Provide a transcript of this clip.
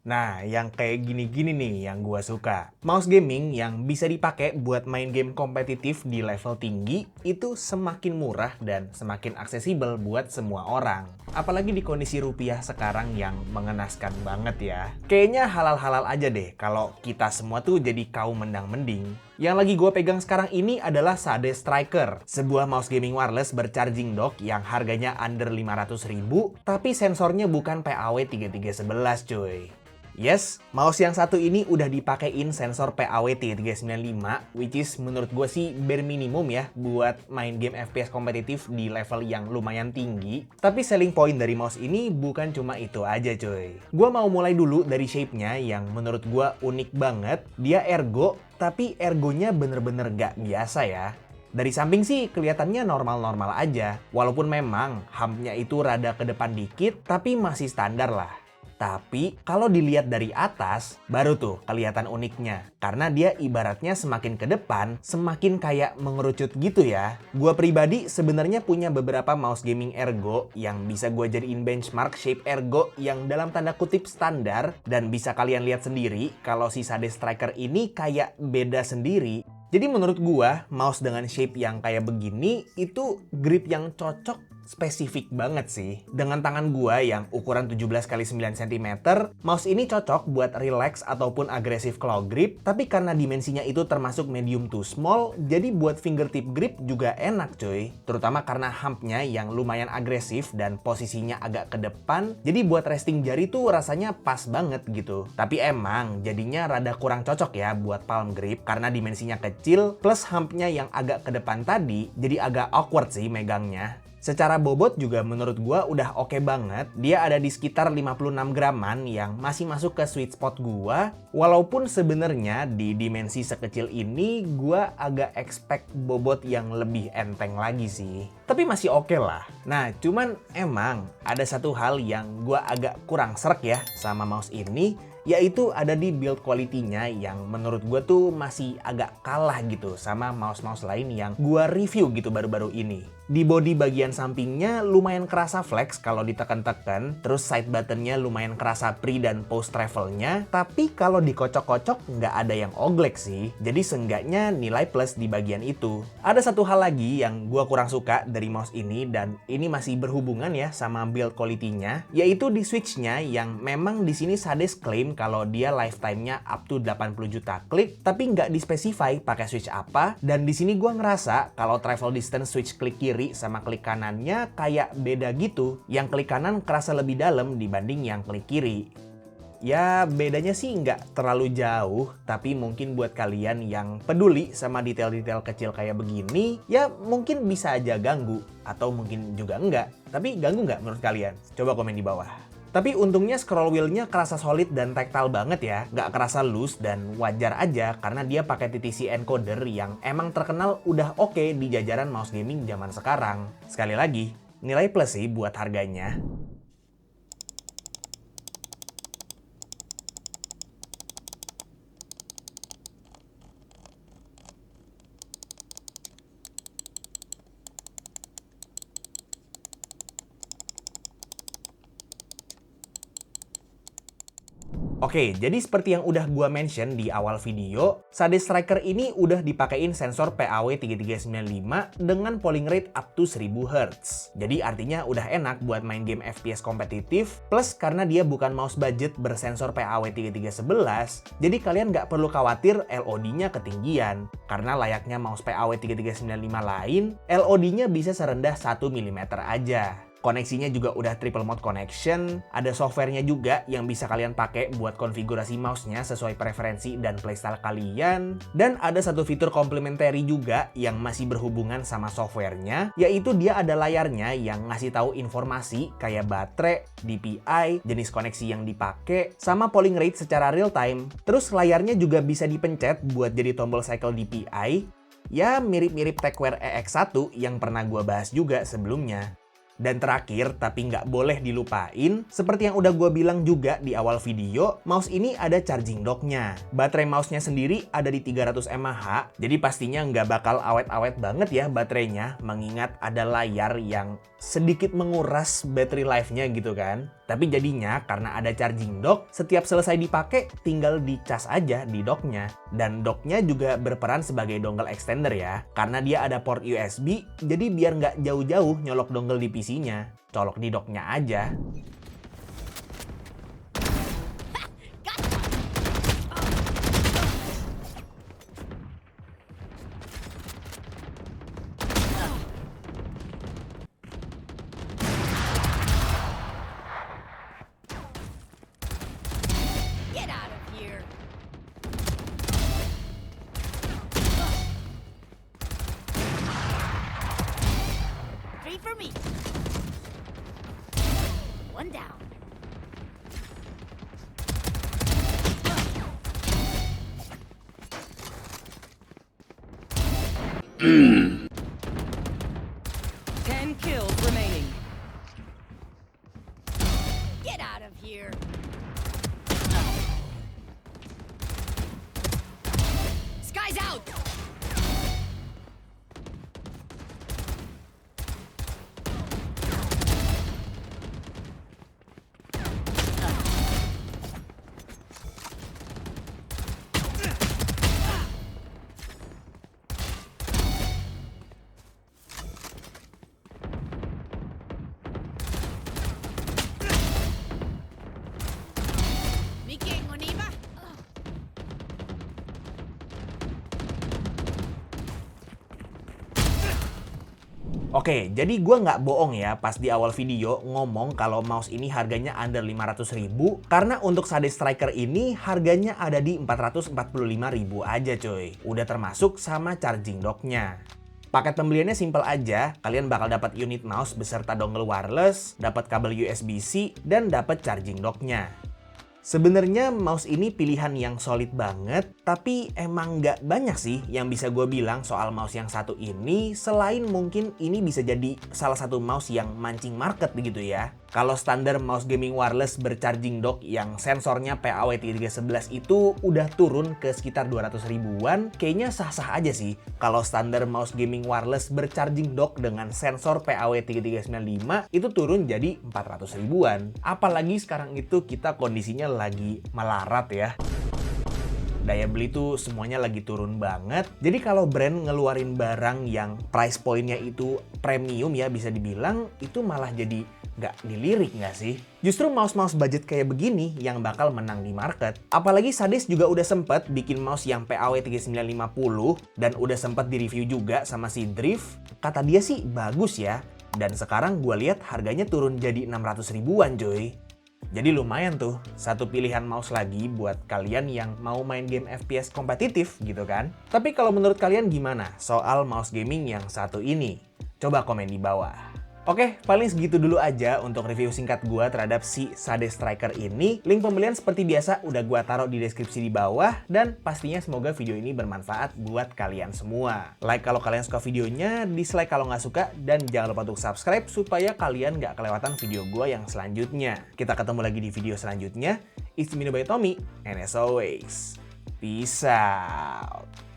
Nah, yang kayak gini-gini nih yang gua suka. Mouse gaming yang bisa dipakai buat main game kompetitif di level tinggi itu semakin murah dan semakin aksesibel buat semua orang. Apalagi di kondisi rupiah sekarang yang mengenaskan banget ya. Kayaknya halal-halal aja deh kalau kita semua tuh jadi kaum mendang-mending. Yang lagi gue pegang sekarang ini adalah Sade Striker, sebuah mouse gaming wireless bercharging dock yang harganya under 500.000, tapi sensornya bukan PAW3311 cuy. Yes, mouse yang satu ini udah dipakein sensor PAW395, which is menurut gue sih bare minimum ya buat main game FPS kompetitif di level yang lumayan tinggi. Tapi selling point dari mouse ini bukan cuma itu aja cuy. Gue mau mulai dulu dari shape-nya yang menurut gue unik banget. Dia ergo, tapi ergonya bener-bener gak biasa ya. Dari samping sih kelihatannya normal-normal aja. Walaupun memang humpnya itu rada ke depan dikit, tapi masih standar lah. Tapi kalau dilihat dari atas, baru tuh kelihatan uniknya. Karena dia ibaratnya semakin ke depan, semakin kayak mengerucut gitu ya. Gua pribadi sebenarnya punya beberapa mouse gaming ergo yang bisa gua jadiin benchmark shape ergo yang dalam tanda kutip standar. Dan bisa kalian lihat sendiri kalau si Sade Striker ini kayak beda sendiri. Jadi menurut gua, mouse dengan shape yang kayak begini itu grip yang cocok spesifik banget sih. Dengan tangan gua yang ukuran 17x9 cm, mouse ini cocok buat relax ataupun agresif claw grip, tapi karena dimensinya itu termasuk medium to small, jadi buat fingertip grip juga enak cuy. Terutama karena humpnya yang lumayan agresif dan posisinya agak ke depan, jadi buat resting jari tuh rasanya pas banget gitu. Tapi emang jadinya rada kurang cocok ya buat palm grip karena dimensinya kecil, plus humpnya yang agak ke depan tadi, jadi agak awkward sih megangnya. Secara bobot juga menurut gua udah oke banget. Dia ada di sekitar 56 graman yang masih masuk ke sweet spot gua. Walaupun sebenarnya di dimensi sekecil ini gua agak expect bobot yang lebih enteng lagi sih. Tapi masih oke lah. Nah, cuman emang ada satu hal yang gua agak kurang srek ya sama mouse ini, yaitu ada di build quality-nya yang menurut gue tuh masih agak kalah gitu sama mouse-mouse lain yang gue review gitu baru-baru ini. Di body bagian sampingnya lumayan kerasa flex kalau ditekan-tekan, terus side buttonnya lumayan kerasa pre dan post travelnya, tapi kalau dikocok-kocok nggak ada yang oglek sih, jadi seenggaknya nilai plus di bagian itu. Ada satu hal lagi yang gue kurang suka dari mouse ini, dan ini masih berhubungan ya sama build quality-nya, yaitu di switch-nya yang memang di sini Sade claim kalau dia lifetime-nya up to 80 juta klik, tapi nggak dispesify pakai switch apa. Dan di sini gue ngerasa kalau travel distance switch klik kiri sama klik kanannya kayak beda gitu. Yang klik kanan kerasa lebih dalam dibanding yang klik kiri. Ya bedanya sih nggak terlalu jauh, tapi mungkin buat kalian yang peduli sama detail-detail kecil kayak begini, ya mungkin bisa aja ganggu. Atau mungkin juga enggak. Tapi ganggu nggak menurut kalian? Coba komen di bawah. Tapi untungnya scroll wheel-nya kerasa solid dan tactile banget ya. Nggak kerasa loose dan wajar aja karena dia pakai TTC encoder yang emang terkenal udah oke di jajaran mouse gaming zaman sekarang. Sekali lagi, nilai plus sih buat harganya. Oke, jadi seperti yang udah gua mention di awal video, Sade Striker ini udah dipakein sensor PAW3395 dengan polling rate up to 1000 Hz. Jadi artinya udah enak buat main game FPS kompetitif, plus karena dia bukan mouse budget bersensor PAW3311, jadi kalian nggak perlu khawatir LOD-nya ketinggian. Karena layaknya mouse PAW3395 lain, LOD-nya bisa serendah 1 mm aja. Koneksinya juga udah triple mode connection, ada softwarenya juga yang bisa kalian pakai buat konfigurasi mouse-nya sesuai preferensi dan playstyle kalian. Dan ada satu fitur komplementari juga yang masih berhubungan sama softwarenya, yaitu dia ada layarnya yang ngasih tahu informasi kayak baterai, DPI, jenis koneksi yang dipakai, sama polling rate secara real time. Terus layarnya juga bisa dipencet buat jadi tombol cycle DPI, ya mirip-mirip TechWear EX1 yang pernah gua bahas juga sebelumnya. Dan terakhir, tapi nggak boleh dilupain, seperti yang udah gue bilang juga di awal video, mouse ini ada charging dock-nya. Baterai mouse-nya sendiri ada di 300 mAh, jadi pastinya nggak bakal awet-awet banget ya baterainya, mengingat ada layar yang sedikit menguras battery life-nya gitu kan. Tapi jadinya karena ada charging dock, setiap selesai dipakai tinggal dicas aja di docknya. Dan docknya juga berperan sebagai dongle extender ya. Karena dia ada port USB, jadi biar nggak jauh-jauh nyolok dongle di PC-nya. Colok di docknya aja. For me. One down. Ten kills remaining. Get out of here. Sky's out. Oke, jadi gue nggak bohong ya pas di awal video ngomong kalau mouse ini harganya under 500.000 karena untuk Shade Striker ini harganya ada di 445.000 aja coy. Udah termasuk sama charging docknya. Paket pembeliannya simple aja, kalian bakal dapat unit mouse beserta dongle wireless, dapat kabel USB-C, dan dapat charging docknya. Sebenarnya mouse ini pilihan yang solid banget, tapi emang nggak banyak sih yang bisa gue bilang soal mouse yang satu ini, selain mungkin ini bisa jadi salah satu mouse yang mancing market gitu ya. Kalau standar mouse gaming wireless bercharging dock yang sensornya PAW311 itu udah turun ke sekitar 200 ribuan, kayaknya sah-sah aja sih kalau standar mouse gaming wireless bercharging dock dengan sensor PAW3395 itu turun jadi 400 ribuan. Apalagi sekarang itu kita kondisinya lagi melarat ya. Daya beli tuh semuanya lagi turun banget. Jadi kalau brand ngeluarin barang yang price point-nya itu premium ya bisa dibilang, itu malah jadi nggak dilirik nggak sih? Justru mouse-mouse budget kayak begini yang bakal menang di market. Apalagi Shades juga udah sempet bikin mouse yang PAW3950 dan udah sempet di-review juga sama si Drift. Kata dia sih bagus ya. Dan sekarang gue lihat harganya turun jadi 600 ribuan coy. Jadi lumayan tuh, satu pilihan mouse lagi buat kalian yang mau main game FPS kompetitif gitu kan. Tapi kalau menurut kalian gimana soal mouse gaming yang satu ini? Coba komen di bawah. Oke, paling segitu dulu aja untuk review singkat gua terhadap si Shade Striker ini. Link pembelian seperti biasa udah gua taruh di deskripsi di bawah. Dan pastinya semoga video ini bermanfaat buat kalian semua. Like kalau kalian suka videonya, dislike kalau nggak suka, dan jangan lupa untuk subscribe supaya kalian nggak kelewatan video gua yang selanjutnya. Kita ketemu lagi di video selanjutnya. It's me by Tommy, and as always, peace out.